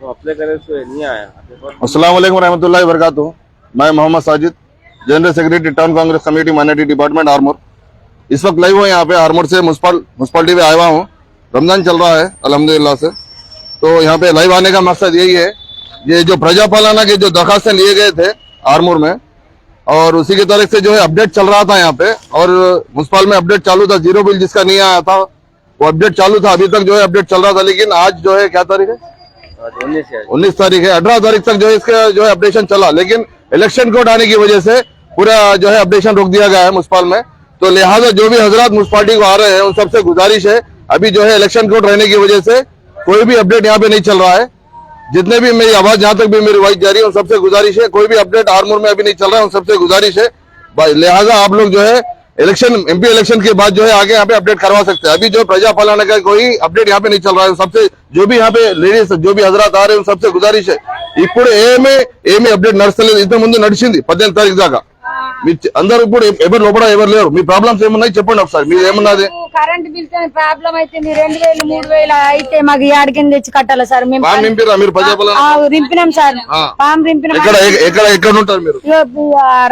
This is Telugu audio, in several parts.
तो अप्लाई करे तो नहीं आया। अस्सलाम वालेकुम रहमतुल्लाहि व बरकातुहू। मैं Mohammad Sajid, general secretary town Congress committee minority department Armoor. इस वक्त लाइव हूँ यहाँ पे आरमोर से म्युनिसिपालिटी पे आया हूँ। रमजान चल रहा है अल्हम्दुलिल्लाह से, तो यहाँ पे लाइव आने का मकसद यही है, ये जो प्रजापालना के जो दरखास्तें लिए गए थे आरमोर में, और उसी की तरफ से जो है अपडेट चल रहा था यहाँ पे, और म्युनिसिपल में अपडेट चालू था। जीरो बिल जिसका नहीं आया था वो अपडेट चालू था, अभी तक जो है अपडेट चल रहा था। लेकिन आज जो है क्या तारीख है, 19 तारीख है, 18 तारीख तक जो है इसका जो है अपडेशन चला। लेकिन इलेक्शन कोड आने की वजह से पूरा जो है अपडेशन रोक दिया गया है म्युनिसिपल में। तो लिहाजा जो भी हजरात म्युनिसिपालिटी को आ रहे हैं उन सबसे गुजारिश है, अभी जो है इलेक्शन कोड रहने की वजह से कोई भी अपडेट यहाँ पे नहीं चल रहा है। जितने भी मेरी आवाज जहां तक भी मेरी वॉइस जा रही है उन सबसे गुजारिश है, कोई भी अपडेट आरमोर में अभी नहीं चल रहा है, उन सबसे गुजारिश है। लिहाजा आप लोग जो है एमपी इलेक्शन के बाद जो है आगे यहाँ पे अपडेट करवा सकते हैं। अभी जो प्रजापालना का कोई अपडेट यहाँ पे नहीं चल रहा है। सबसे जो भी यहाँ पे लेडीज जो भी हजरात आ रहे हैं उन सबसे गुजारिश है, ఇప్పుడు ఏమీ అప్డేట్ నడుస్తలేదు. ఇంత ముందు నడిచింది 18 తారీఖు దాకా. అందరూ ఇప్పుడు ఎవరు లోపల ఎవరు లేరు. మీ ప్రాబ్లమ్స్ ఏమున్నాయి చెప్పండి ఒకసారి. మీరు ఏమన్నది కరెంట్ బిల్ ప్రాబ్లం అయితే మీరు 2000 3000 అయితే మాకు యాడికింద తెచ్చి కట్టాలి సార్. మేము ఫామ్ నింపిరా మీరు ప్రజాపాలన? నింపినాం సార్, ఫామ్ నింపినాం. ఎక్కడ ఉంటారు మీరు?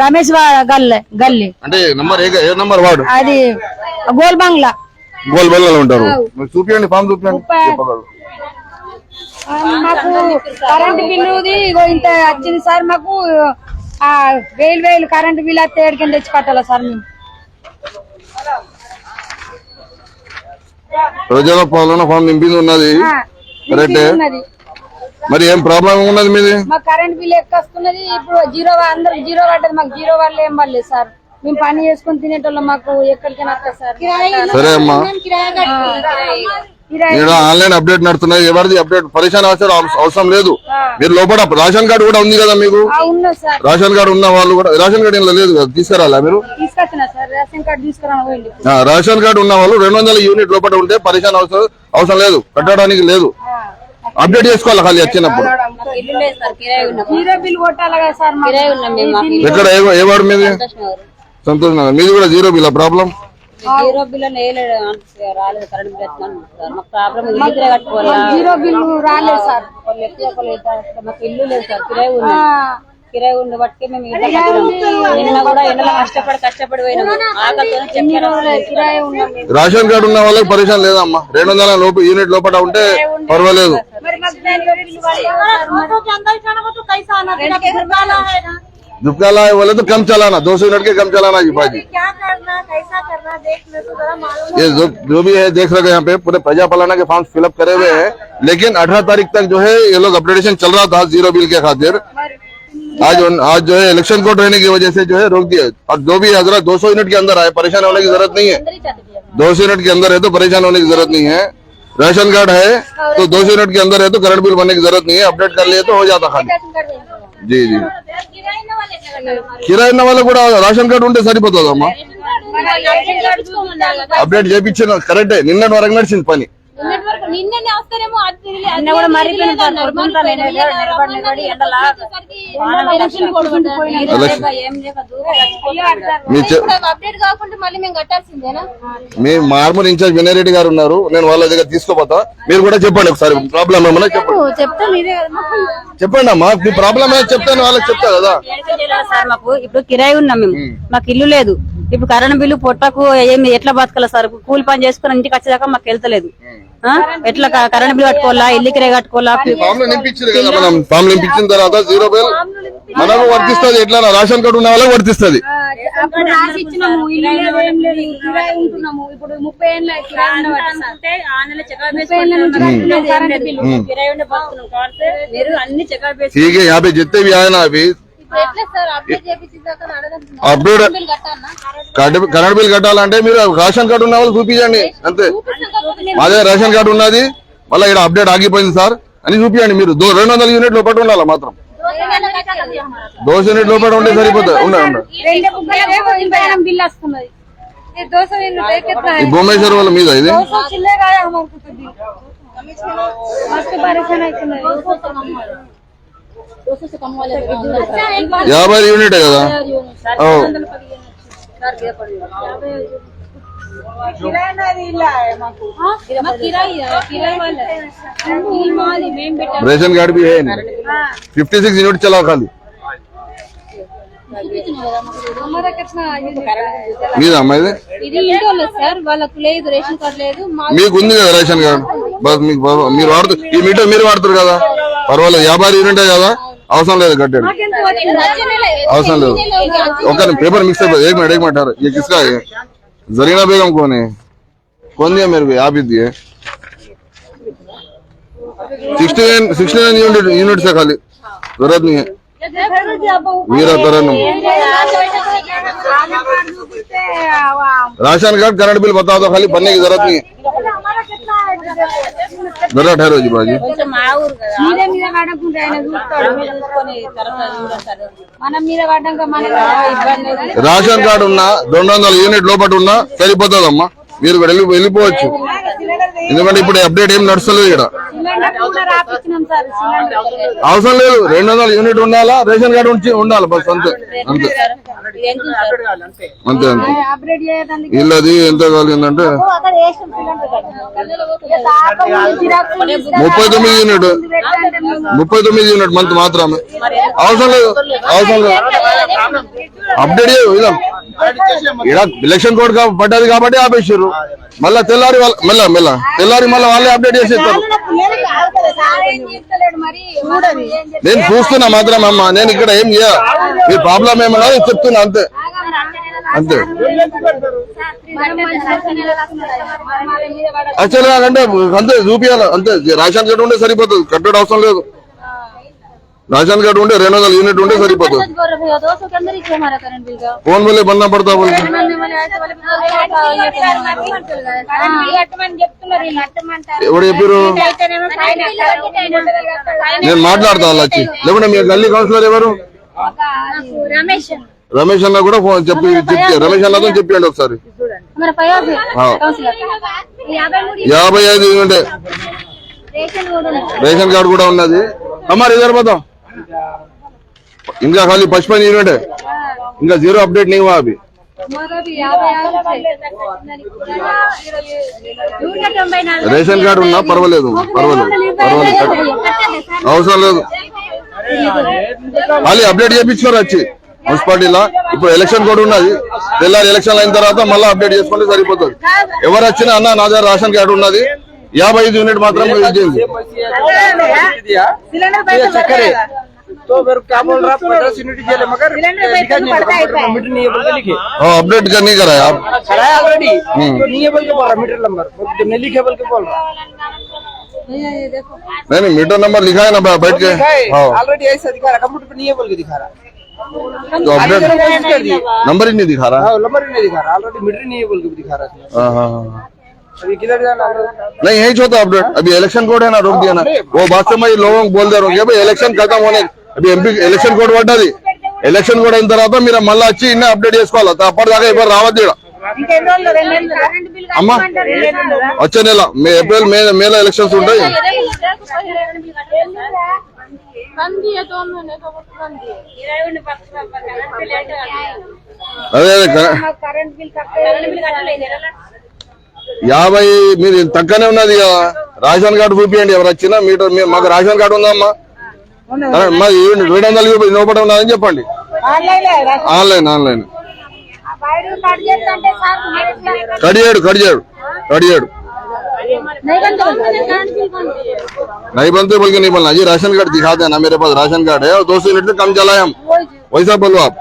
రమేష్ గల్లీ అంటే నంబర్ ఏ నంబర్ వార్డు? అది గోల్ బంగ్లాలో ఉంటారు. చూపించండి, ఫామ్ చూపించండి. మాకు కరెంట్ బిల్లుది ఇంత వచ్చింది సార్. మాకు 1000 కరెంట్ బిల్ అయితే ఏడికింద తెచ్చి కట్టాలి సార్. మేము ప్రజాపాలన ఫామ్ నింపింది ఉన్నది కరెక్టే, మరి ఏం ప్రాబ్లం ఉన్నది మీది? మాకు కరెంట్ బిల్ ఎక్కువ వస్తున్నది. ఇప్పుడు అందరికి జీరో పడ్డది, మాకు జీరో వల్ల ఏం పడలేదు సార్. మేము పని చేసుకుని తినేటోళ్ళం, మాకు ఎక్కడికైనా వస్తుంది సార్. సరే అమ్మా, ఆన్లైన్ అప్డేట్ నడుతున్నాయి. ఎవరిది అప్డేట్ పరేషాన్ అవసరం లేదు. మీరు లోపల రేషన్ కార్డు కూడా ఉంది కదా మీకు? రేషన్ కార్డు ఉన్న వాళ్ళు కూడా, రేషన్ కార్డు లేదు కదా, తీసుకురాలా మీరు? రేషన్ కార్డు ఉన్న వాళ్ళు 200 యూనిట్ లోపల ఉంటే పరేషాన్ అవసరం లేదు, కట్టడానికి లేదు. అప్డేట్ చేసుకోవాలి ఖాళీ వచ్చినప్పుడు. ఎక్కడ ఏ వార్డు మీది? సంతోష్ నగర్. మీది కూడా zero bill problem? Zero bill రాలేదు, current bill problem. Zero bill రాలేదు సార్. మాకు ఇల్లు లేదు సార్, కిరాయి ఉండి బట్టి మేము నిన్న కూడా ఎండలో కష్టపడి పోయినాము. రేషన్ కార్డు ఉన్న వాళ్ళకి పరేషాన్ లేదమ్మా. 200 లోపు యూనిట్ లోపల ఉంటే పర్వాలేదు. दुकाला है बोले तो कम चलाना, 200 यूनिट के कम चलाना जी भाजी। क्या करना, कैसा करना, देखने तो जरा मालूम। ये जो भी है देख रहे हैं, यहाँ पे पूरे प्रजापालना के फॉर्म फिलअप करे हुए हैं। लेकिन 18 तारीख तक जो है ये लोग अपडेटेशन चल रहा था जीरो बिल के खातिर। आज जो है इलेक्शन कोड रहने की वजह से जो है रोक दिया। और जो भी हजरत 200 यूनिट के अंदर आए, परेशान होने की जरूरत नहीं है। 200 यूनिट के अंदर है तो परेशान होने की जरूरत नहीं है। राशन कार्ड है तो 200 यूनिट के अंदर है तो करंट बिल बनने की जरूरत नहीं है। अपडेट कर लिए तो हो जाता खाली। जी जी, కిరాయి ఉన్న వాళ్ళకు కూడా రేషన్ కార్డు ఉంటే సరిపోతుందమ్మా. అప్డేట్ చేయించిన కరెక్టే. నిన్నటి వరకు నడిచింది పని. మీ మార్మూర్ ఇన్ఛార్జ్ వినయ్ రెడ్డి గారు ఉన్నారు, నేను వాళ్ళ దగ్గర తీసుకోపోతా. మీరు కూడా చెప్పండి ఒకసారి ప్రాబ్లం ఏమన్నా చెప్పండి అమ్మా. మీ ప్రాబ్లం ఏదో చెప్తాను, వాళ్ళకి చెప్తా కదా. మాకు ఇప్పుడు కిరాయి ఉన్నాం మేము, మాకు ఇల్లు లేదు. ఇప్పుడు కరెంట్ బిల్లు పొట్టకు ఏమి ఎట్లా బతకాల సార్? కూలి పని చేసుకుని ఇంటికి వచ్చేదాకా మాకు వెళ్తలేదు. ఎట్లా కరెంట్ బిల్ కట్టుకోవాలా, ఇల్లు కిరాయి కట్టుకోవాలా? ఫామ్ నింపించారు కదా మనం. ఫామ్ నింపించిన తర్వాత జీరో బిల్ మనకు వర్తిస్తుంది. ఎట్లా రేషన్ కార్డు ఉన్న వాళ్ళకి వర్తిస్తుంది. ठीक है, यहाँ पे जितने भी आए ना अभी అప్డేట్ కరెంట్ బిల్ కట్టాలంటే మీరు రేషన్ కార్డు ఉన్న వాళ్ళు చూపించండి అంతే. మాదే రేషన్ కార్డు ఉన్నది, మళ్ళీ ఇక్కడ అప్డేట్ ఆగిపోయింది సార్ అని చూపించండి. మీరు 200 యూనిట్ లోపల ఉండాలి మాత్రం. 200 యూనిట్ లోపల ఉంటే సరిపోతుంది. భువనేశ్వర్ వాళ్ళ మీద ఇది यार यूनिट है కదా. रेशन कार्ड भी है 56 यूनिट चला खाली మీదా అమ్మాయిది ఇది ఇంట్లో లేదు సార్, వాళ్ళకు లేదు రేషన్ కార్డు లేదు. మీకు ఉంది కదా రేషన్ కార్డు, బస్ మీకు మీరు వాడుతూ ఈ మీటర్ మీరు వాడుతారు కదా, పర్వాలేదు 50 యూనిటే కదా, అవసరం లేదు కట్టాడు, అవసరం లేదు. ఒక पेपर मिक्स है, एक मिनट ये किसका है? जरीना बेगम कौन है? कौन दिया मेरे को? आप ही दिए 69 यूनिट से खाली, जरूरत नहीं है मेरा तरह। राशन कार्ड करंट बिल बता दो खाली, बनने की जरूरत नहीं है। जरा ठहरो जी बाजी, రేషన్ కార్డు ఉన్నా 200 యూనిట్ లోపల ఉన్నా సరిపోతుందమ్మా, మీరు వెళ్ళిపోవచ్చు. ఎందుకంటే ఇప్పుడు అప్డేట్ ఏం నడుస్తలేదు ఇక్కడ, అవసరం లేదు. 200 యూనిట్ ఉండాలా, రేషన్ కార్డు ఉండాలి, బస్ అంతే అంతే అంతే అంతే. వీళ్ళది ఎంత కలిగిందంటే 39 యూనిట్, 39 యూనిట్ మంత్ మాత్రమే, అవసరం లేదు అవసరం లేదు. అప్డేట్ ఇక్కడ ఎలక్షన్ కోడ్ పడ్డది కాబట్టి ఆపేసారు, మళ్ళా తెల్లారి తెల్లారి మళ్ళీ వాళ్ళే అప్డేట్ చేసేస్తారు. నేను చూస్తున్నా మాత్రం అమ్మ, నేను ఇక్కడ ఏం చేయ, మీ ప్రాబ్లం ఏమన్నా చెప్తున్నా అంతే అంతే. యాక్చువల్ గా అంటే అంతే చూపియాలి అంతే, రేషన్ కార్డు ఉంటే సరిపోతుంది, కట్టడం అవసరం లేదు. राशन कार्ड ఉంటే 200 యూనిట్ ఉంటే సరిపోతుంది. ఫోన్ వల్లే బందా పడతా ఎవరు చెప్పారు? నేను మాట్లాడతా వాళ్ళు వచ్చి, లేకుంటే మీ గల్లీ కౌన్సిలర్ ఎవరు? రమేష్ అన్న కూడా ఫోన్ చెప్పి రమేష్ అన్నతో చెప్పండి ఒకసారి. 55 యూనిట్ రేషన్ కార్డు కూడా ఉన్నది. हमारे इधर बताओ, इनका खाली 55 यूनिट है, इनका जीरो अपडेट नहीं हुआ अभी. రేషన్ కార్డు ఉన్నా పర్వాలేదు అవసరం లేదు, మళ్ళీ అప్డేట్ చేయించుకోరు వచ్చి మున్సిపాలిటీలో. ఇప్పుడు ఎలక్షన్ కోడ్ ఉన్నది, తెల్లారి ఎలక్షన్ అయిన తర్వాత మళ్ళీ అప్డేట్ చేసుకుంటే సరిపోతుంది. ఎవరు వచ్చినా అన్న నా దగ్గర రేషన్ కార్డు ఉన్నది, 55 यूनिट मात्रा में तो मेरे क्या बोल रहा है 50 यूनिट जेल मगर मीटर नहीं है बोल के लिखे, अपडेट करने कराया आप कराया ऑलरेडी, तो नहीं है बोल के बोल रहा मीटर नंबर नहीं लिखे बोल के बोल रहा। नहीं मीटर नंबर लिखा है ना बैठ के, ऑलरेडी ऐसा दिखा रहा, कंप्यूटर पे नहीं है बोल के दिखा रहा, तो अपडेट नंबर ही नहीं दिखा रहा, नंबर ही नहीं दिखा रहा, ऑलरेडी मीटर नहीं है बोल के दिखा रहा। अभी किधर जाना? नहीं यही होता अपडेट, अभी इलेक्शन कोड है ना, रोक दिया ना वो बात से मैं लोगों को बोल दे रहा हूँ भाई इलेक्शन खत्म होने, अभी ఎంపీ ఎలక్షన్ కోడ్ పడ్డది, ఎలక్షన్ కోడ్ అయిన తర్వాత మీరు మళ్ళీ వచ్చి ఇన్న అప్డేట్ చేసుకోవాలి, అప్పటిదాకా ఎవరు రావద్దు ఇక్కడ. అమ్మా వచ్చే నెల ఏప్రిల్ మేలో ఎలక్షన్స్ ఉంటాయి. అదే 50 మీరు తక్కువనే ఉన్నది కదా, రేషన్ కార్డు చూపియండి ఎవరు వచ్చినా. మీటర్ మాకు రేషన్ కార్డు ఉందమ్మా, మాది 200 లోపల ఉన్నదని చెప్పండి. ఆన్లైన్ కడియాడు नहीं बनते बोल के नहीं बोलना जी, राशन कार्ड दिखा देना, मेरे पास राशन कार्ड है और 200 यूनिट से कम चलाए हम, वैसा बोलो आप.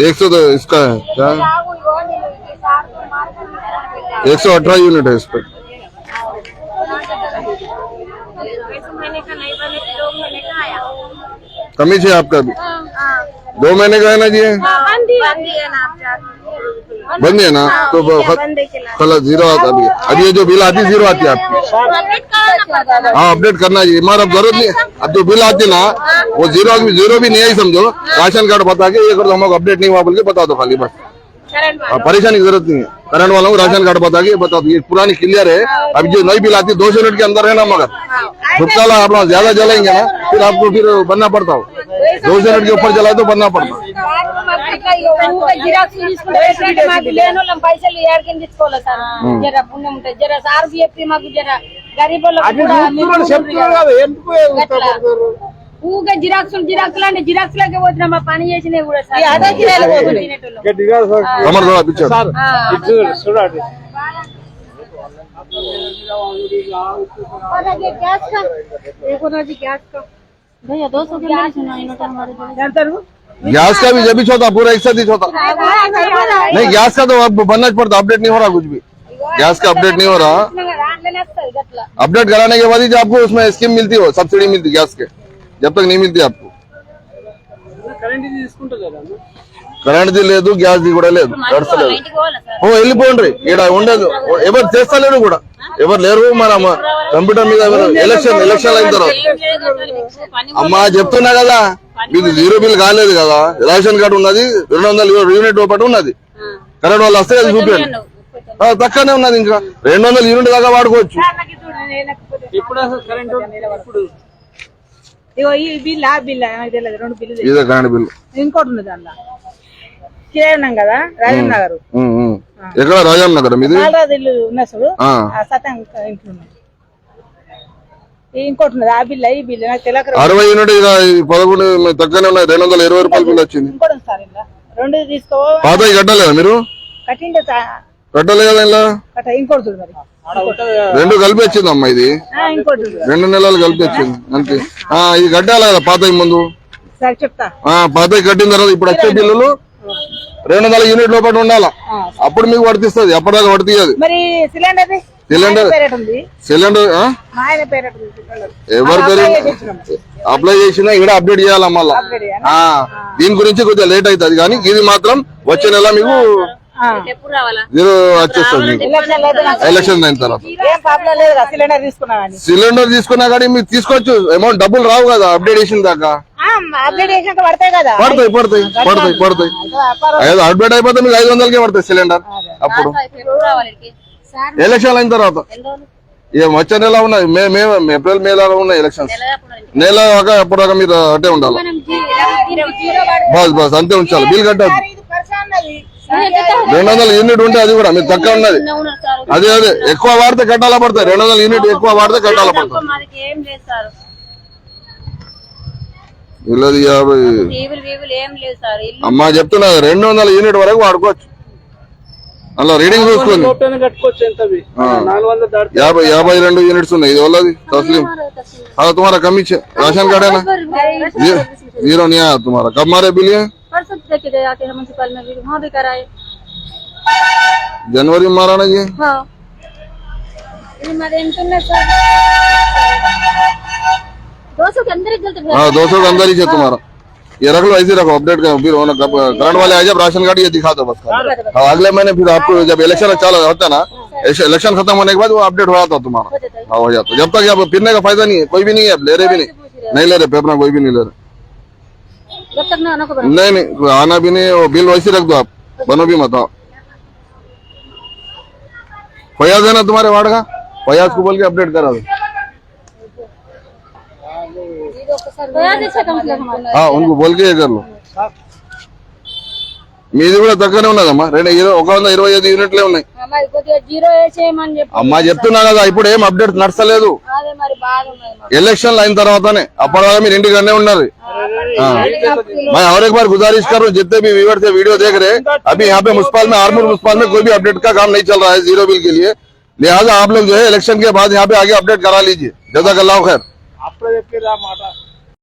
100 तो इसका है क्या, 118 यूनिट है इस पर. कमी है आपका भी 2 महीने का है ना जी, बंद है ना, तो कल जीरो आता अभी. अभी ये जो बिल आती जीरो आती है आपकी, हाँ अपडेट करना चाहिए, हमारा जरूरत नहीं. अब जो बिल आती ना वो जीरो भी नहीं है समझो, राशन कार्ड बता के ये कर दो, हमको अपडेट नहीं हुआ बोल के बता दो खाली बस, परेशानी की जरूरत नहीं है. करंट वालों को राशन कार्ड बता के बता दो, ये पुरानी क्लियर है. अभी जो नई बिल आती है 200 यूनिट के अंदर है ना, मगर धूपकाला आप लोग ज्यादा जलाएंगे ना फिर आपको फिर बनना पड़ता हो 2 यूनिट के ऊपर जलाए तो बनना पड़ता పైసలు ఏడికి తీసుకోవాలి సార్ జర పుణ్యం ఉంటుంది జర సార్ చెప్పి మాకు జర గరీబ్ ఊగా జిరాక్సులు అంటే జిరాక్స్ లాగే పోతున్నా మా పని చేసినవి కూడా సార్ అదే కిరాయిలు कमर थोड़ा पीछे गैस का भी जब भी होता पूरा एक साथ ही होता नहीं गैस का तो अब बनना पड़ता अपडेट नहीं हो रहा कुछ भी गैस का अपडेट नहीं हो रहा अपडेट कराने के बाद ही जो आपको उसमें स्कीम मिलती हो सब्सिडी मिलती गैस के जब तक नहीं मिलती आपको కరెంట్ ది లేదు గ్యాస్ ది కూడా లేదు నడసలేదు ఓ వెళ్ళిపోండి ఇక్కడ ఉండదు ఎవరు చేస్తలేరు కూడా ఎవరు లేరు మన కంప్యూటర్ మీద ఎలక్షన్ అయిన తర్వాత అమ్మా చెప్తున్నా కదా మీకు 0 బిల్ కాలేదు కదా రేషన్ కార్డు ఉన్నది 200 యూనిట్ ఒకటి ఉన్నది కరెంట్ వాళ్ళు వస్తే అది చూపించండి తక్కువనే ఉన్నది ఇంకా 200 యూనిట్ దాకా వాడుకోవచ్చు ఇదే కరెంట్ బిల్ ఇంకోటి ఉన్నది అందులో కిరాయి ఉన్నాం కదా రాజన్ నగర్ ఎక్కడ రాజాం నగర్ మీది ఇల్లు ఉన్న చూడు సతం ఇంట్లో ఉన్నది ఇంకోటి ఉన్నది ఆ బిల్ ఈ బిల్ నాకు తెలియక 60 యూనిట్ 11 తక్కువనే ఉన్నాయి 220 రూపాయల బిల్ వచ్చింది ఇంకోటి ఉంది సార్ ఇలా 2 తీసుకో పాత కట్టలేదా మీరు కట్టిండే కట్టలే కదా ఇలా ఇంకోటి చూడు మరి 2 కలిపి వచ్చింది అమ్మా ఇది ఇంకోటి 2 నెలలు కలిపి వచ్చింది అంతే ఇది కట్టాలి కదా పాత ముందు సరే చెప్తా పాత కట్టిన తర్వాత ఇప్పుడు వచ్చే బిల్లులు 200 యూనిట్ లోపల ఉండాలా అప్పుడు మీకు వర్తిస్తుంది అప్పటిదాకా వర్తియదు మరి సిలిండర్ సిలిండర్ ఎవరి పేరు అప్లై చేసినా ఇక్కడ అప్డేట్ చేయాలా మళ్ళా దీని గురించి కొద్దిగా లేట్ అవుతుంది కానీ ఇది మాత్రం వచ్చే నెల మీకు వచ్చేస్తుంది ఎలక్షన్ అయిన తర్వాత సిలిండర్ తీసుకున్నా కానీ మీరు తీసుకోవచ్చు అమౌంట్ డబ్బులు రావు కదా అప్డేట్ చేసిన దాకా పడతాయి అప్డేట్ అయిపోతే మీకు 500కే పడతాయి సిలిండర్ అప్పుడు ఎలక్షన్ అయిన తర్వాత ఏం వచ్చే నెల ఉన్నది ఏప్రిల్ మే లాగా ఉన్నాయి ఎలక్షన్స్ నెల అప్పటిదాకా మీరు అట్టే ఉండాలి బస్ అంతే ఉంచాలి బిల్ కట్టదు 200 యూనిట్ ఉంటే అది కూడా మీరు తక్కువ ఉన్నది అదే ఎక్కువ వాడితే కట్టాలా పడతాయి 200 యూనిట్ ఎక్కువ వాడితే కట్టాలా పడతాయి ఇల్లది 50 అమ్మా చెప్తున్నా 200 యూనిట్ వరకు వాడుకోవచ్చు అలా రీడింగ్ చూసుకోండి 52 యూనిట్స్ ఉన్నాయి ఇది వాళ్ళది तस्लीम हाँ तुम्हारा कमी राशन कार्ड है ना 0 नहीं आया तुम्हारा कब मारे बिल है म्यूनसिपल में भी वहाँ भी कराए जनवरी में मारा ना ये हाँ 200 के अंदर ही चलते 200 के अंदर ही है तुम्हारा ये रख लो ऐसे रखो अपडेट का फिर करंट वाले आ जब राशन कार्ड ये दिखा दो बस अगले महीने फिर आपको जब इलेक्शन चालू होता है ना इलेक्शन खत्म होने के बाद वो अपडेट हो जाता तुम्हारा हाँ हो जाता जब तक आप फिरने का फायदा नहीं है कोई भी नहीं है ले रहे भी नहीं ले रहे पेपर कोई भी नहीं ले रहे जब तक ना नहीं आना भी नहीं वो बिल वैसे रख दो आप बनो भी मत फयाज है ना तुम्हारे वार्ड का फयाज को बोल के अपडेट करा दो हाँ उनको बोल के कर लो మీది కూడా తక్కువనే ఉన్నదమ్మా 125 యూనిట్లే ఉన్నాయి అమ్మా చెప్తున్నా కదా ఇప్పుడు ఏం అప్డేట్ నడసలేదు ఎలక్షన్ అయిన తర్వాతనే అప్పటిదాకా మీరు ఇంటికనే ఉన్నారు मैं और एक बार गुजारिश कर रहा हूँ जितने भी व्यूअर्स से वीडियो देख रहे हैं अभी यहाँ पे मुस्पाल में आर्मूर मुस्पाल में कोई भी अपडेट का काम नहीं चल रहा है 0 बिल के लिए लिहाजा आप लोग जो है इलेक्शन के बाद यहाँ पे आगे अपडेट करा लीजिए जज़ाकल्लाह खैर